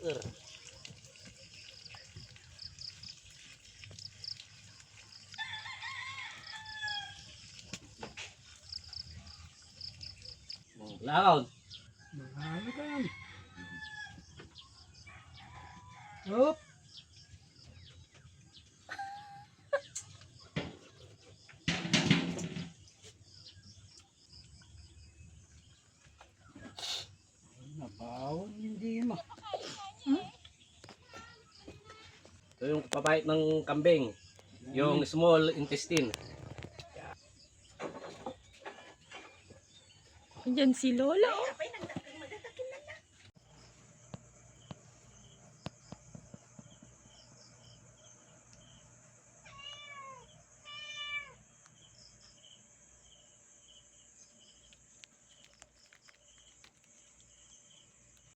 Sugar. Laon. Mahalo ka yan. Hop. Nabaw, hindi ma. Ito yung papait ng kambing. Yung small intestine. Diyan si Lola. Oh.